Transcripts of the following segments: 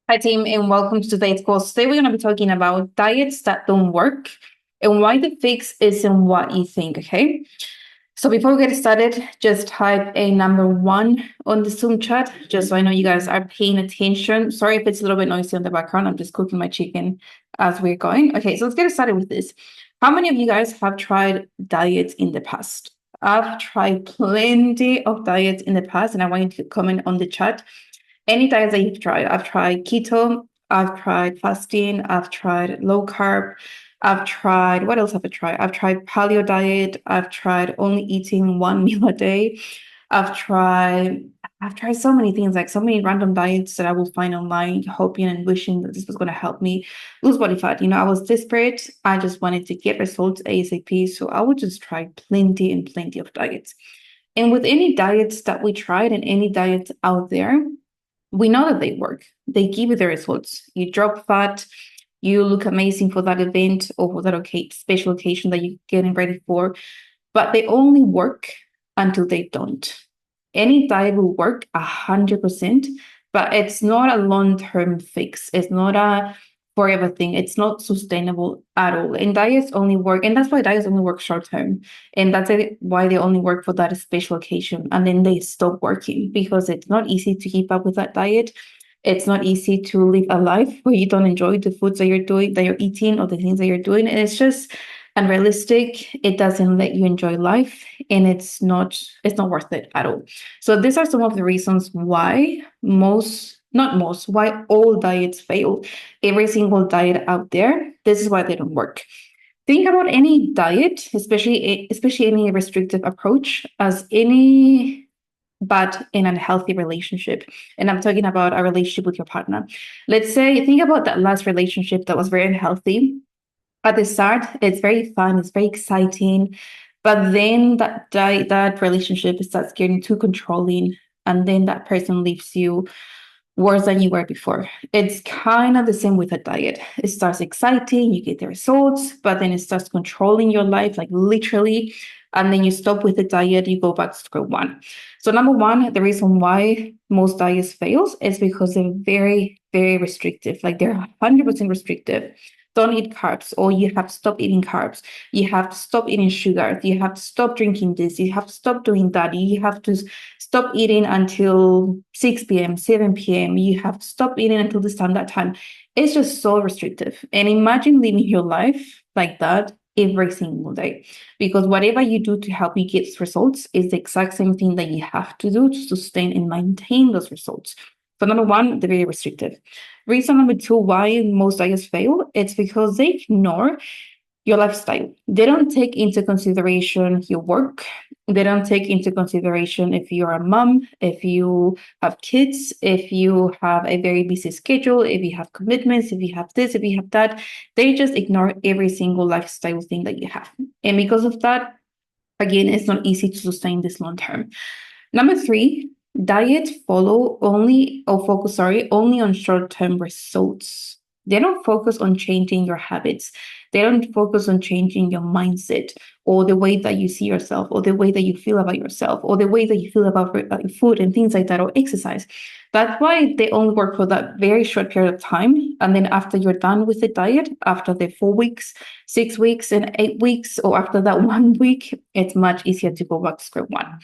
Hi, team, and welcome to today's course. Today, we're going to be talking about diets that don't work and why the fix isn't what you think, okay? So, before we get started, just type a number one on the Zoom chat, just so I know you guys are paying attention. Sorry if it's a little bit noisy on the background. I'm just cooking my chicken as we're going. Okay, so let's get started with this. How many of you guys have tried diets in the past? I've tried plenty of diets in the past, and I want you to comment on the chat any diets that you've tried. I've tried keto, I've tried fasting, I've tried low carb, I've tried, what else have I tried? I've tried paleo diet, I've tried only eating one meal a day. I've tried I've tried so many things, like so many random diets that I will find online, hoping and wishing that this was going to help me lose body fat. I was desperate. I just wanted to get results ASAP. So I would just try plenty and plenty of diets. And with any diets that we tried and any diets out there, we know that they work. They give you the results. You drop fat, you look amazing for that event or for that special occasion that you're getting ready for, but they only work until they don't. Any diet will work 100%, but it's not a long-term fix. It's not a forever thing. It's not sustainable at all. And diets only work, and that's why diets only work short-term. And that's why they only work for that special occasion. And then they stop working because it's not easy to keep up with that diet. It's not easy to live a life where you don't enjoy the foods that you're doing, that you're eating, or the things that you're doing. And it's just unrealistic. It doesn't let you enjoy life, and it's not worth it at all. So these are some of the reasons why why all diets fail. Every single diet out there, this is why they don't work. Think about any diet, especially any restrictive approach, as any bad and unhealthy relationship. And I'm talking about a relationship with your partner. Let's say, think about that last relationship that was very unhealthy. At the start, it's very fun, it's very exciting, but then that relationship starts getting too controlling, and then that person leaves you worse than you were before. It's kind of the same with a diet. It starts exciting, you get the results, but then it starts controlling your life, like literally. And then you stop with the diet, you go back to square one. So number one, the reason why most diets fails is because they're very, very restrictive. Like they're 100% restrictive. Don't eat carbs, or you have to stop eating carbs. You have to stop eating sugar. You have to stop drinking this. You have to stop doing that. You have to stop eating until 6 p.m., 7 p.m. You have to stop eating until this time, that time. It's just so restrictive. And imagine living your life like that every single day. Because whatever you do to help you get results is the exact same thing that you have to do to sustain and maintain those results. So number one, they're very restrictive. Reason number two why most diets fail, it's because they ignore your lifestyle. They don't take into consideration your work. They don't take into consideration if you're a mom, if you have kids, if you have a very busy schedule, if you have commitments, if you have this, if you have that. They just ignore every single lifestyle thing that you have. And because of that, again, it's not easy to sustain this long term. Number three, diets follow only or focus, sorry, only on short-term results. They don't focus on changing your habits. They don't focus on changing your mindset or the way that you see yourself or the way that you feel about yourself or the way that you feel about food and things like that or exercise. That's why they only work for that very short period of time. And then after you're done with the diet, after the 4 weeks, 6 weeks, and 8 weeks, or after that 1 week, it's much easier to go back to square one.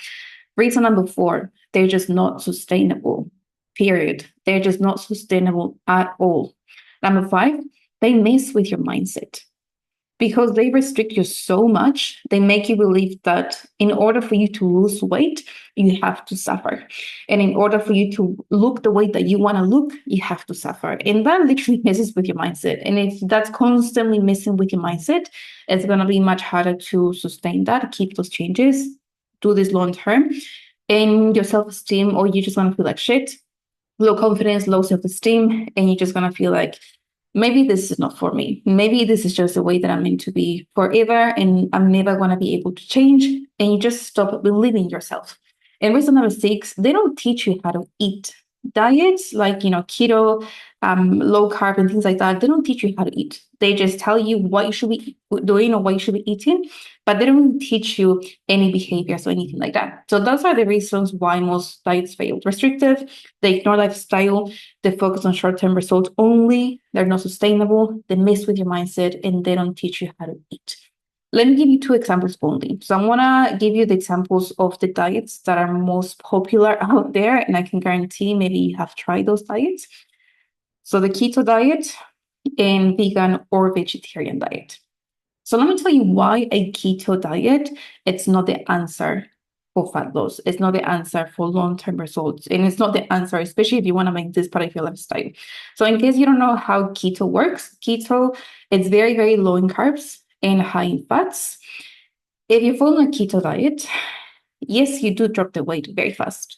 Reason number four, they're just not sustainable, period. They're just not sustainable at all. Number five, they mess with your mindset because they restrict you so much. They make you believe that in order for you to lose weight, you have to suffer. And in order for you to look the way that you want to look, you have to suffer. And that literally messes with your mindset. And if that's constantly messing with your mindset, it's going to be much harder to sustain that, keep those changes, do this long term. And your self-esteem, or you're just going to feel like shit, low confidence, low self-esteem, and you're just going to feel like, maybe this is not for me. Maybe this is just the way that I'm meant to be forever, and I'm never going to be able to change. And you just stop believing yourself. And reason number six, they don't teach you how to eat. Diets like, keto, low carb and things like that, they don't teach you how to eat. They just tell you what you should be doing or what you should be eating, but they don't teach you any behaviors or anything like that. So those are the reasons why most diets fail. Restrictive, they ignore lifestyle, they focus on short-term results only, they're not sustainable, they mess with your mindset, and they don't teach you how to eat. Let me give you two examples only. So I'm gonna give you the examples of the diets that are most popular out there, and I can guarantee maybe you have tried those diets. So the keto diet and vegan or vegetarian diet. So let me tell you why a keto diet, it's not the answer for fat loss. It's not the answer for long-term results. And it's not the answer, especially if you want to make this part of your lifestyle. So in case you don't know how keto works, keto is very, very low in carbs and high in fats. If you follow a keto diet, yes, you do drop the weight very fast.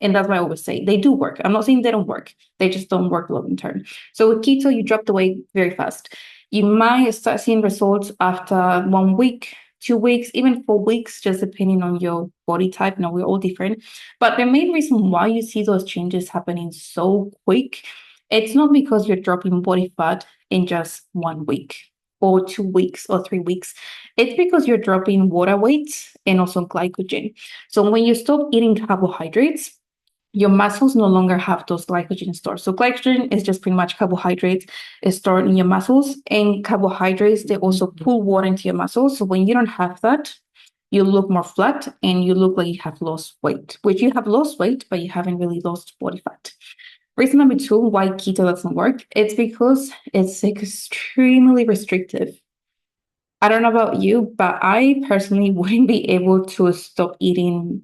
And that's why I always say they do work. I'm not saying they don't work. They just don't work long term. So with keto, you drop the weight very fast. You might start seeing results after 1 week, 2 weeks, even 4 weeks, just depending on your body type. Now, we're all different. But the main reason why you see those changes happening so quick, it's not because you're dropping body fat in just 1 week or 2 weeks or 3 weeks. It's because you're dropping water weight and also glycogen. So when you stop eating carbohydrates, your muscles no longer have those glycogen stores. So glycogen is just pretty much carbohydrates is stored in your muscles, and carbohydrates, they also pull water into your muscles. So when you don't have that, you look more flat and you look like you have lost weight, which you have lost weight, but you haven't really lost body fat. Reason number two, why keto doesn't work, it's because it's extremely restrictive. I don't know about you, but I personally wouldn't be able to stop eating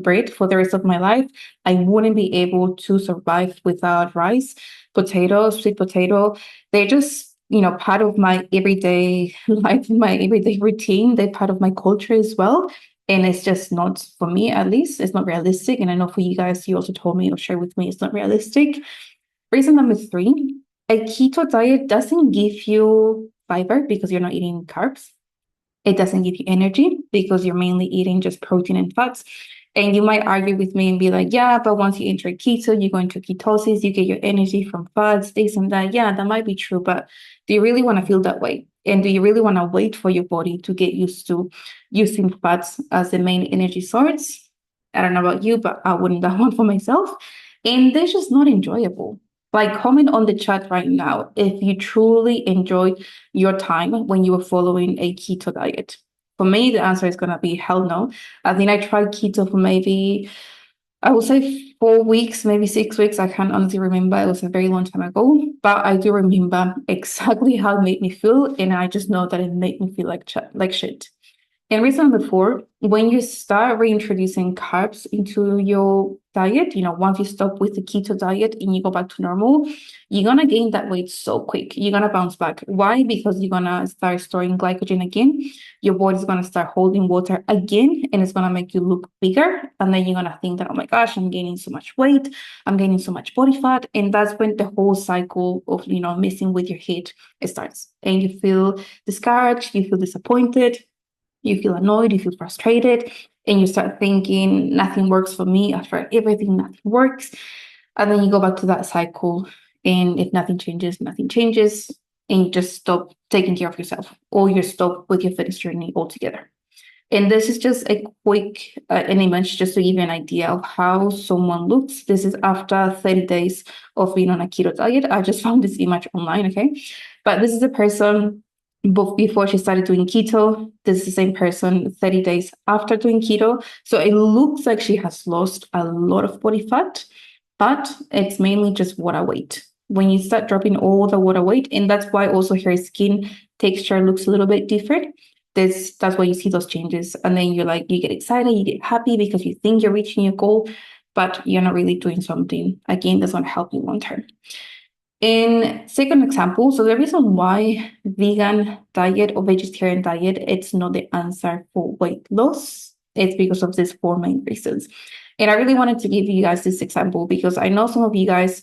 bread for the rest of my life. I wouldn't be able to survive without rice, potatoes, sweet potato. They're just, part of my everyday life, my everyday routine. They're part of my culture as well. And it's just not, for me at least, it's not realistic. And I know for you guys, you also told me or shared with me, it's not realistic. Reason number three, a keto diet doesn't give you fiber because you're not eating carbs. It doesn't give you energy because you're mainly eating just protein and fats. And you might argue with me and be like, yeah, but once you enter keto, you go into ketosis, you get your energy from fats, this and that. Yeah, that might be true, but do you really want to feel that way? And do you really want to wait for your body to get used to using fats as the main energy source? I don't know about you, but I wouldn't that one for myself. And they're just not enjoyable. Like, comment on the chat right now if you truly enjoy your time when you were following a keto diet. For me, the answer is going to be hell no. I think I tried keto for maybe, I would say 4 weeks, maybe 6 weeks. I can't honestly remember. It was a very long time ago, but I do remember exactly how it made me feel. And I just know that it made me feel like shit. And reason number four, when you start reintroducing carbs into your diet, once you stop with the keto diet and you go back to normal, you're going to gain that weight so quick. You're going to bounce back. Why? Because you're going to start storing glycogen again. Your body's going to start holding water again, and it's going to make you look bigger. And then you're going to think that, oh my gosh, I'm gaining so much weight. I'm gaining so much body fat. And that's when the whole cycle of, messing with your head starts. And you feel discouraged, you feel disappointed. You feel annoyed, you feel frustrated, and you start thinking, nothing works for me. I've tried everything, nothing works. And then you go back to that cycle. And if nothing changes, and you just stop taking care of yourself, or you stop with your fitness journey altogether. And this is just a quick an image just to give you an idea of how someone looks. This is after 30 days of being on a keto diet. I just found this image online, okay? But this is a person before she started doing keto. This is the same person 30 days after doing keto. So it looks like she has lost a lot of body fat, but it's mainly just water weight. When you start dropping all the water weight, and that's why also her skin texture looks a little bit different. That's why you see those changes. And then you get excited, you get happy because you think you're reaching your goal, but you're not really doing something. Again, that's not help you long term. In second example, so the reason why vegan diet or vegetarian diet, it's not the answer for weight loss, it's because of these four main reasons. And I really wanted to give you guys this example because I know some of you guys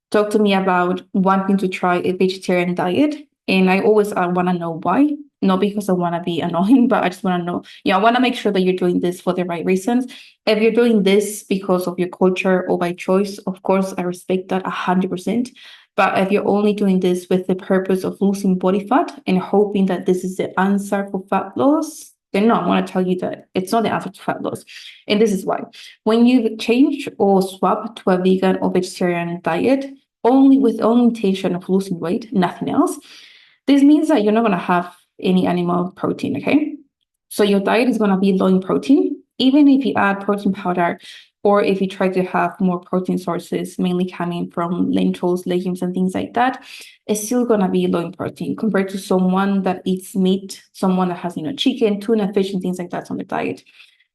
talk to me about wanting to try a vegetarian diet. And I always want to know why. Not because I want to be annoying, but I just want to know. I want to make sure that you're doing this for the right reasons. If you're doing this because of your culture or by choice, of course, I respect that 100%. But if you're only doing this with the purpose of losing body fat and hoping that this is the answer for fat loss, then no, I want to tell you that it's not the answer to fat loss. And this is why. When you change or swap to a vegan or vegetarian diet, only with only intention of losing weight, nothing else, this means that you're not going to have any animal protein, okay? So your diet is going to be low in protein, even if you add protein powder or if you try to have more protein sources, mainly coming from lentils, legumes, and things like that, it's still going to be low in protein compared to someone that eats meat, someone that has, chicken, tuna, fish, and things like that on the diet.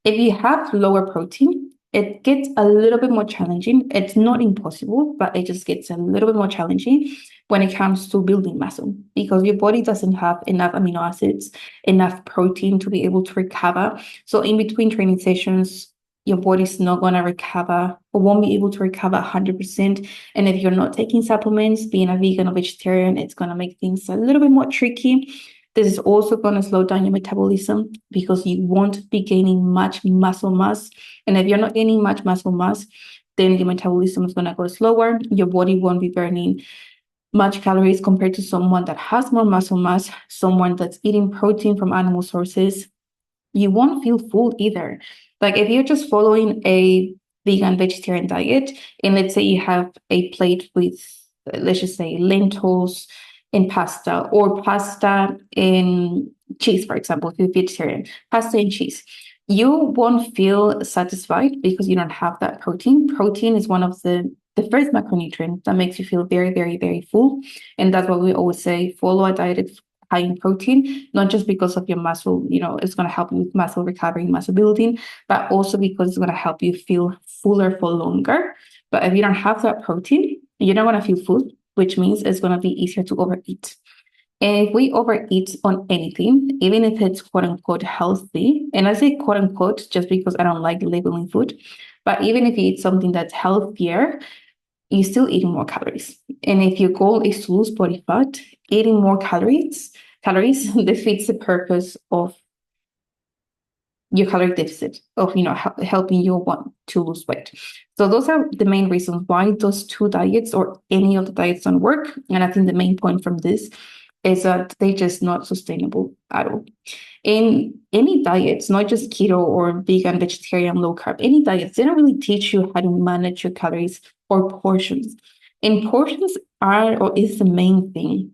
If you have lower protein, it gets a little bit more challenging. It's not impossible, but it just gets a little bit more challenging when it comes to building muscle because your body doesn't have enough amino acids, enough protein to be able to recover. So in between training sessions, your body's not going to recover or won't be able to recover 100%. And if you're not taking supplements, being a vegan or vegetarian, it's going to make things a little bit more tricky. This is also going to slow down your metabolism because you won't be gaining much muscle mass. And if you're not gaining much muscle mass, then your metabolism is going to go slower. Your body won't be burning much calories compared to someone that has more muscle mass, someone that's eating protein from animal sources. You won't feel full either. Like if you're just following a vegan vegetarian diet, and let's say you have a plate with, let's just say, lentils and pasta, or pasta and cheese, for example, if you're vegetarian, pasta and cheese, you won't feel satisfied because you don't have that protein. Protein is one of the first macronutrient that makes you feel very, very, very full. And that's what we always say, follow a diet high in protein, not just because of your muscle, it's going to help you with muscle recovery, muscle building, but also because it's going to help you feel fuller for longer. But if you don't have that protein, you're not going to feel full, which means it's going to be easier to overeat. And if we overeat on anything, even if it's quote unquote healthy, and I say quote unquote just because I don't like labeling food, but even if you eat something that's healthier, you're still eating more calories. And if your goal is to lose body fat, eating more calories defeats the purpose of your calorie deficit, of helping you want to lose weight. So those are the main reasons why those two diets or any of the diets don't work. And I think the main point from this is that they're just not sustainable at all. In any diets, not just keto or vegan, vegetarian, low carb, any diets, they don't really teach you how to manage your calories or portions. And portions are or is the main thing.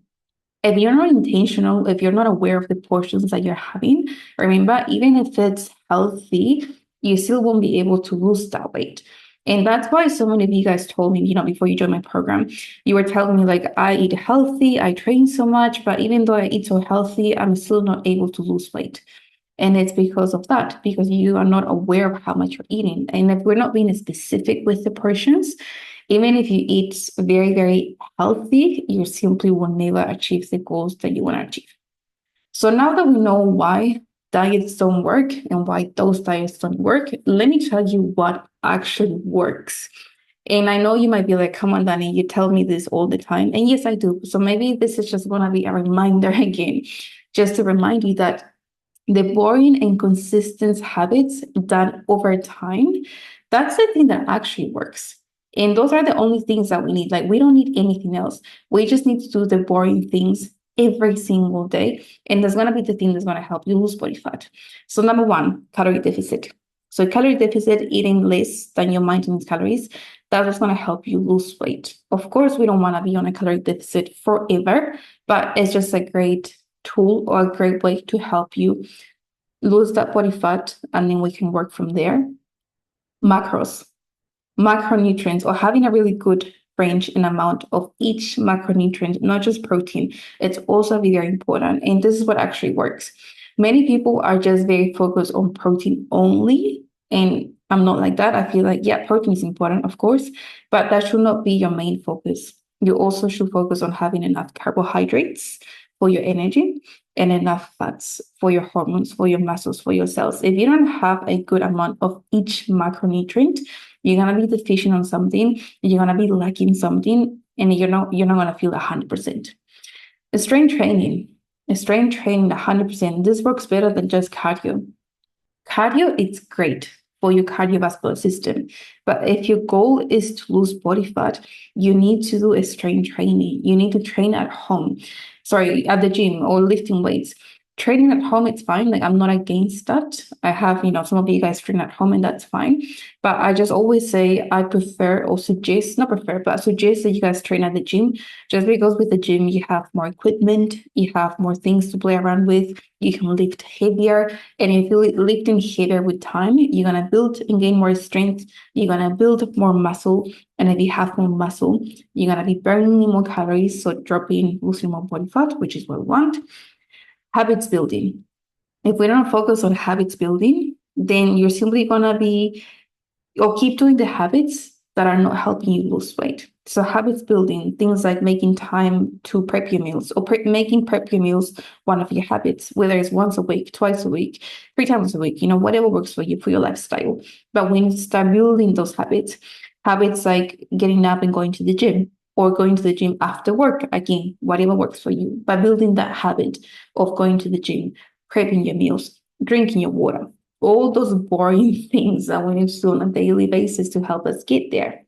If you're not intentional, if you're not aware of the portions that you're having, remember, even if it's healthy, you still won't be able to lose that weight. And that's why so many of you guys told me, before you joined my program, you were telling me like, I eat healthy, I train so much, but even though I eat so healthy, I'm still not able to lose weight. And it's because of that, because you are not aware of how much you're eating. And if we're not being specific with the portions, even if you eat very, very healthy, you simply will never achieve the goals that you want to achieve. So now that we know why diets don't work and why those diets don't work, let me tell you what actually works. And I know you might be like, come on, Danny, you tell me this all the time. And yes, I do. So maybe this is just going to be a reminder again, just to remind you that the boring and consistent habits done over time, that's the thing that actually works. And those are the only things that we need. Like, we don't need anything else. We just need to do the boring things every single day. And that's going to be the thing that's going to help you lose body fat. So number one, calorie deficit. So calorie deficit, eating less than your maintenance calories, that is going to help you lose weight. Of course, we don't want to be on a calorie deficit forever, but it's just a great tool or a great way to help you lose that body fat, and then we can work from there. Macros, macronutrients, or having a really good range and amount of each macronutrient, not just protein. It's also very important. And this is what actually works. Many people are just very focused on protein only. And I'm not like that. I feel like, yeah, protein is important, of course, but that should not be your main focus. You also should focus on having enough carbohydrates for your energy and enough fats for your hormones, for your muscles, for your cells. If you don't have a good amount of each macronutrient, you're gonna be deficient on something, you're gonna be lacking something, and you're not gonna feel 100%. Strength training. Strength training 100%. This works better than just cardio. Cardio, it's great for your cardiovascular system. But if your goal is to lose body fat, you need to do a strength training. You need to train at home, sorry, at the gym or lifting weights. Training at home, it's fine. Like, I'm not against that. I have, some of you guys train at home and that's fine. But I just always say I prefer or suggest, not prefer, but I suggest that you guys train at the gym, just because with the gym, you have more equipment, you have more things to play around with, you can lift heavier. And if you're lifting heavier with time, you're going to build and gain more strength. You're going to build more muscle. And if you have more muscle, you're going to be burning more calories. So losing more body fat, which is what we want. Habits building. If we don't focus on habits building, then you're simply going to be or keep doing the habits that are not helping you lose weight. So habits building, things like making time to prep your meals or making prep your meals one of your habits, whether it's once a week, twice a week, 3 times a week, whatever works for you, for your lifestyle. But when you start building those habits like getting up and going to the gym or going to the gym after work, again, whatever works for you, by building that habit of going to the gym, prepping your meals, drinking your water, all those boring things that we need to do on a daily basis to help us get there.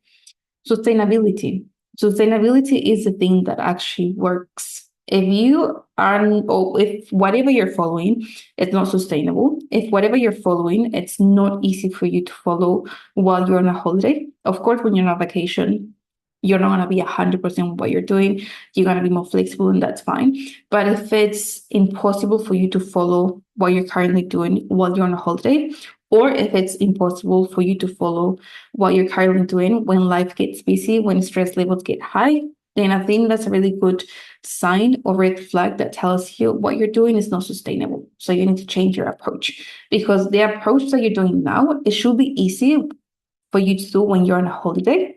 Sustainability. Sustainability is the thing that actually works. If you aren't, or if whatever you're following is not sustainable, if whatever you're following, it's not easy for you to follow while you're on a holiday. Of course, when you're on vacation, you're not going to be 100% what you're doing. You're going to be more flexible, and that's fine. But if it's impossible for you to follow what you're currently doing while you're on a holiday, or if it's impossible for you to follow what you're currently doing when life gets busy, when stress levels get high, then I think that's a really good sign or red flag that tells you what you're doing is not sustainable. So you need to change your approach, because the approach that you're doing now, it should be easy for you to do when you're on a holiday.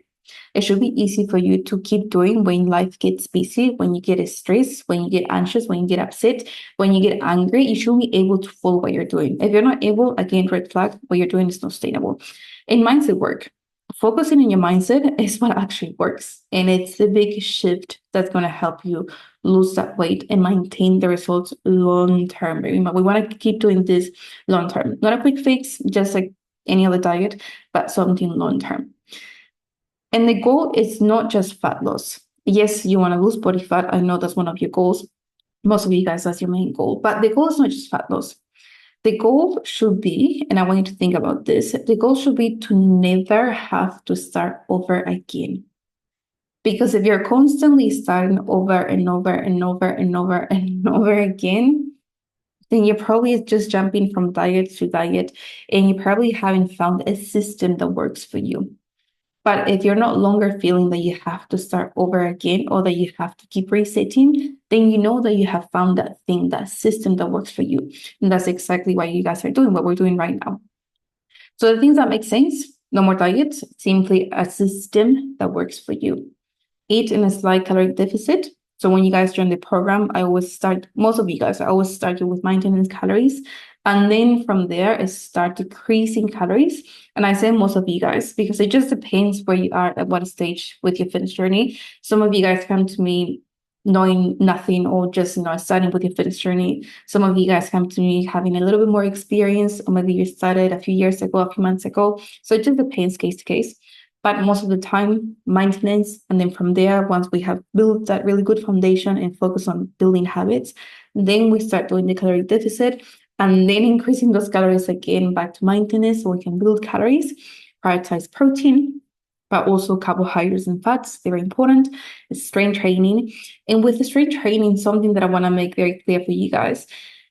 It should be easy for you to keep doing when life gets busy, when you get stressed, when you get anxious, when you get upset, when you get angry. You should be able to follow what you're doing. If you're not able, again, red flag, what you're doing is not sustainable. In mindset work, focusing on your mindset is what actually works. And it's the big shift that's going to help you lose that weight and maintain the results long term. We want to keep doing this long term, not a quick fix, just like any other diet, but something long term. And the goal is not just fat loss. Yes, you want to lose body fat. I know that's one of your goals. Most of you guys, that's your main goal. But the goal is not just fat loss. The goal should be, and I want you to think about this, the goal should be to never have to start over again. Because if you're constantly starting over and over and over and over and over again, then you're probably just jumping from diet to diet, and you probably haven't found a system that works for you. But if you're not longer feeling that you have to start over again or that you have to keep resetting, then you know that you have found that thing, that system that works for you. And that's exactly what you guys are doing, what we're doing right now. So the things that make sense, no more diets, simply a system that works for you. Eat in a slight caloric deficit. So when you guys join the program, most of you guys, I always start you with maintenance calories. And then from there, I start decreasing calories. And I say most of you guys, because it just depends where you are at what stage with your fitness journey. Some of you guys come to me knowing nothing or just, starting with your fitness journey. Some of you guys come to me having a little bit more experience, or maybe you started a few years ago, a few months ago. So it just depends case to case. But most of the time, maintenance. And then from there, once we have built that really good foundation and focus on building habits, then we start doing the caloric deficit and then increasing those calories again back to maintenance so we can build calories, prioritize protein, but also carbohydrates and fats, very important. It's strength training. And with the strength training, something that I want to make very clear for you guys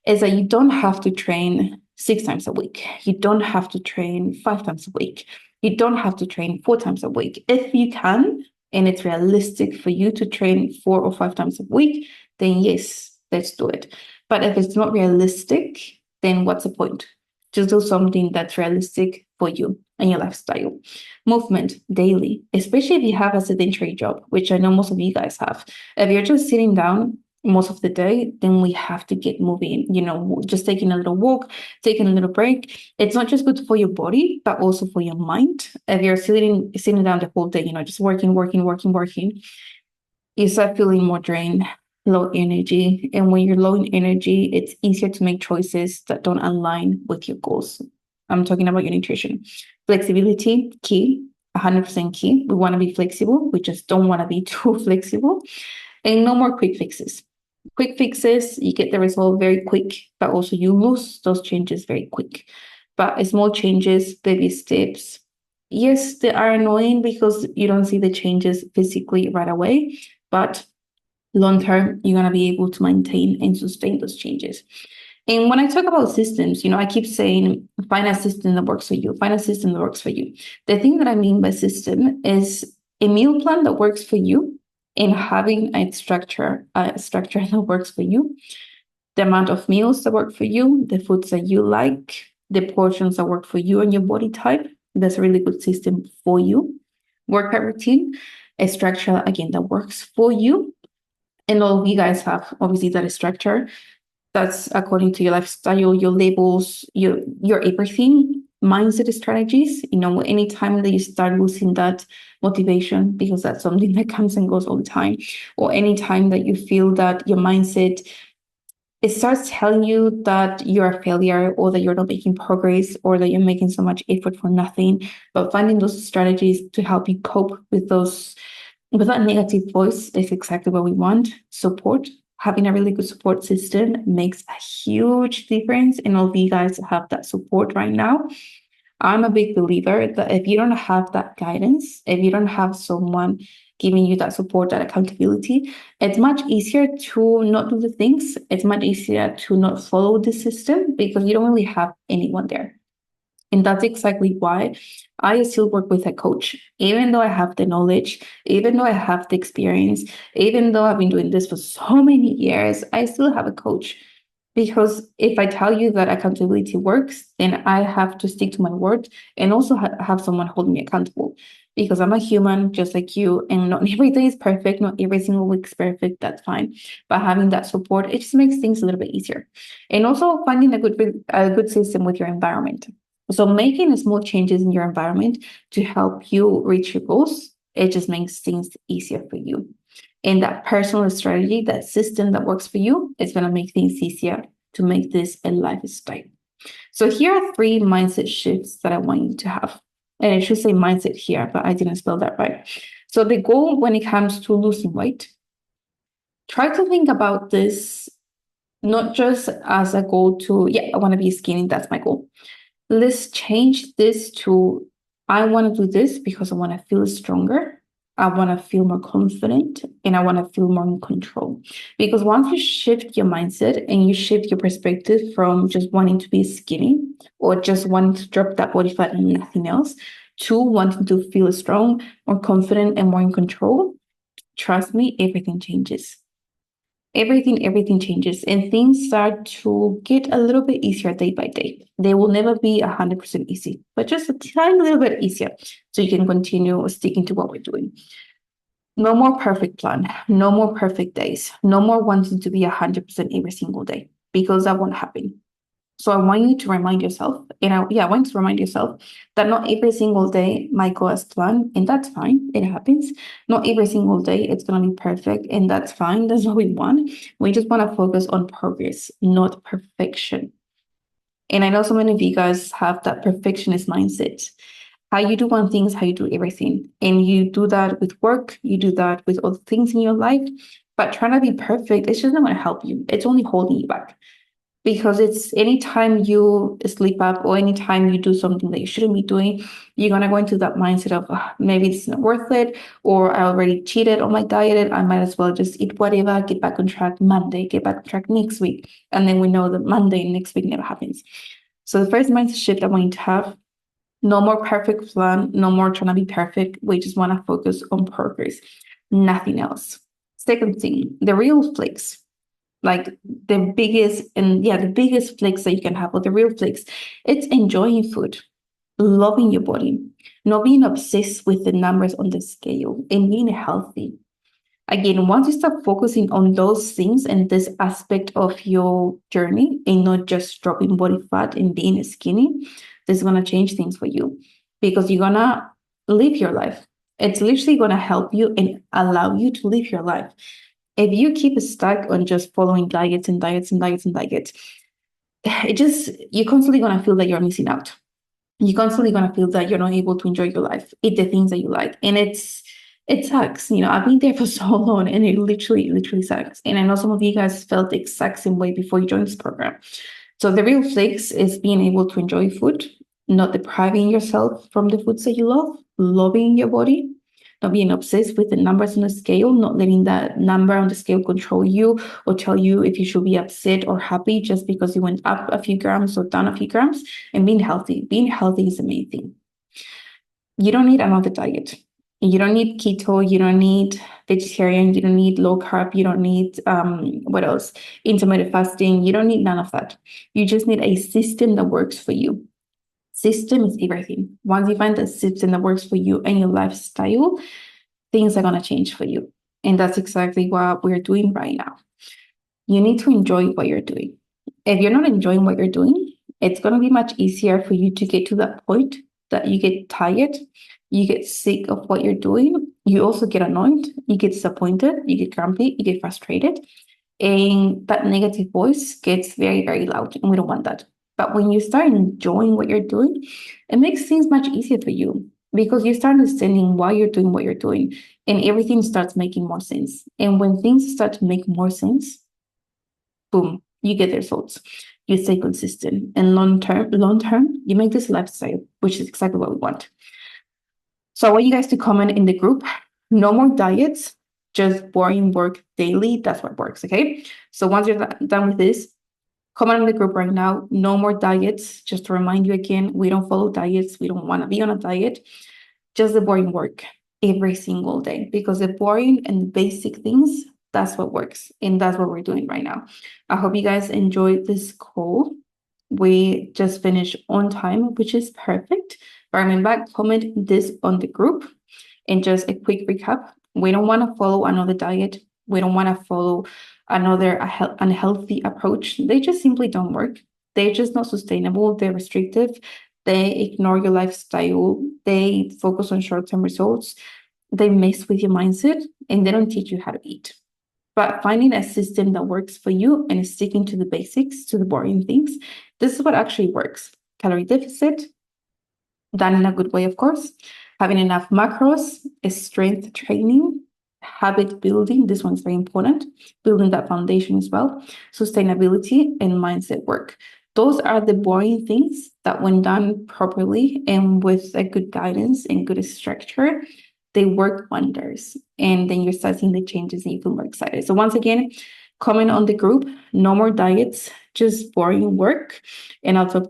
is that you don't have to train 6 times a week. You don't have to train 5 times a week. You don't have to train 4 times a week. If you can, and it's realistic for you to train 4 or 5 times a week, then yes, let's do it. But if it's not realistic, then what's the point? Just do something that's realistic for you and your lifestyle. Movement daily, especially if you have a sedentary job, which I know most of you guys have. If you're just sitting down most of the day, then we have to get moving, just taking a little walk, taking a little break. It's not just good for your body, but also for your mind. If you're sitting down the whole day, just working, you start feeling more drained. low energy. And when you're low in energy, it's easier to make choices that don't align with your goals. I'm talking about your nutrition. Flexibility, key, 100% key. We want to be flexible. We just don't want to be too flexible. And no more quick fixes. Quick fixes, you get the result very quick, but also you lose those changes very quick. But small changes, baby steps, yes, they are annoying because you don't see the changes physically right away, but long term, you're going to be able to maintain and sustain those changes. And when I talk about systems, I keep saying find a system that works for you, find a system that works for you. The thing that I mean by system is a meal plan that works for you and having a structure that works for you, the amount of meals that work for you, the foods that you like, the portions that work for you and your body type. That's a really good system for you. Workout routine, a structure, again, that works for you. And all of you guys have, obviously, that structure that's according to your lifestyle, your labels, your everything, mindset strategies. Anytime that you start losing that motivation, because that's something that comes and goes all the time, or anytime that you feel that your mindset, it starts telling you that you're a failure or that you're not making progress or that you're making so much effort for nothing, but finding those strategies to help you cope with that negative voice is exactly what we want. Support. Having a really good support system makes a huge difference. And all of you guys have that support right now. I'm a big believer that if you don't have that guidance, if you don't have someone giving you that support, that accountability, it's much easier to not do the things. It's much easier to not follow the system because you don't really have anyone there. And that's exactly why I still work with a coach, even though I have the knowledge, even though I have the experience, even though I've been doing this for so many years, I still have a coach. Because if I tell you that accountability works, then I have to stick to my word and also have someone holding me accountable. Because I'm a human just like you, and not every day is perfect, not every single week is perfect, that's fine. But having that support, it just makes things a little bit easier. And also finding a good system with your environment. So making small changes in your environment to help you reach your goals, it just makes things easier for you. And that personal strategy, that system that works for you, is going to make things easier to make this a lifestyle. So here are 3 mindset shifts that I want you to have. And I should say mindset here, but I didn't spell that right. So the goal when it comes to losing weight, try to think about this not just as a goal to, I want to be skinny, that's my goal. Let's change this to, I want to do this because I want to feel stronger. I want to feel more confident and I want to feel more in control. Because once you shift your mindset and you shift your perspective from just wanting to be skinny or just wanting to drop that body fat and nothing else to wanting to feel strong, more confident, and more in control, trust me, everything changes. Everything changes and things start to get a little bit easier day by day. They will never be 100% easy, but just a tiny little bit easier so you can continue sticking to what we're doing. No more perfect plan, no more perfect days, no more wanting to be 100% every single day because that won't happen. So I want you to remind yourself, and I want you to remind yourself that not every single day might go as planned, and that's fine. It happens. Not every single day it's going to be perfect, and that's fine. That's what we want. We just want to focus on progress, not perfection. And I know so many of you guys have that perfectionist mindset. How you do one thing is how you do everything. And you do that with work, you do that with other things in your life, but trying to be perfect, it's just not going to help you. It's only holding you back. Because it's anytime you sleep up or anytime you do something that you shouldn't be doing, you're going to go into that mindset of maybe it's not worth it, or I already cheated on my diet and I might as well just eat whatever, get back on track Monday, get back on track next week. And then we know that Monday next week never happens. So the first mindset shift I want you to have, no more perfect plan, no more trying to be perfect. We just want to focus on progress, nothing else. Second thing, the real flex. Like the biggest flex that you can have, or the real flex, it's enjoying food, loving your body, not being obsessed with the numbers on the scale, and being healthy. Again, once you start focusing on those things and this aspect of your journey and not just dropping body fat and being skinny, this is going to change things for you because you're going to live your life. It's literally going to help you and allow you to live your life. If you keep stuck on just following diets and diets and diets and diets, you're constantly going to feel that you're missing out. You're constantly going to feel that you're not able to enjoy your life, eat the things that you like. And it sucks. I've been there for so long, and it literally sucks. And I know some of you guys felt the exact same way before you joined this program. So the real fix is being able to enjoy food, not depriving yourself from the foods that you love, loving your body, not being obsessed with the numbers on the scale, not letting that number on the scale control you or tell you if you should be upset or happy just because you went up a few grams or down a few grams, and being healthy. Being healthy is the main thing. You don't need another diet. You don't need keto. You don't need vegetarian. You don't need low carb. You don't need, what else? Intermittent fasting. You don't need none of that. You just need a system that works for you. System is everything. Once you find a system that works for you and your lifestyle, things are going to change for you. And that's exactly what we're doing right now. You need to enjoy what you're doing. If you're not enjoying what you're doing, it's going to be much easier for you to get to that point that you get tired, you get sick of what you're doing, you also get annoyed, you get disappointed, you get grumpy, you get frustrated, and that negative voice gets very, very loud, and we don't want that. But when you start enjoying what you're doing, it makes things much easier for you because you start understanding why you're doing what you're doing, and everything starts making more sense. And when things start to make more sense, boom, you get the results. You stay consistent, and long term, you make this lifestyle, which is exactly what we want. So I want you guys to comment in the group. No more diets, just boring work daily. That's what works. Okay. So once you're done with this, comment in the group right now. No more diets. Just to remind you again, we don't follow diets. We don't want to be on a diet. Just the boring work every single day, because the boring and the basic things, that's what works. And that's what we're doing right now. I hope you guys enjoyed this call. We just finished on time, which is perfect. But remember, comment this on the group. And just a quick recap. We don't want to follow another diet. We don't want to follow another unhealthy approach. They just simply don't work. They're just not sustainable. They're restrictive. They ignore your lifestyle. They focus on short-term results. They mess with your mindset, and they don't teach you how to eat. But finding a system that works for you and sticking to the basics, to the boring things, this is what actually works. Calorie deficit, done in a good way, of course. Having enough macros, strength training, habit building. This one's very important. Building that foundation as well. Sustainability and mindset work. Those are the boring things that, when done properly and with a good guidance and good structure, they work wonders. And then you start seeing the changes and you feel more excited. So once again, comment on the group. No more diets, just boring work. And I'll talk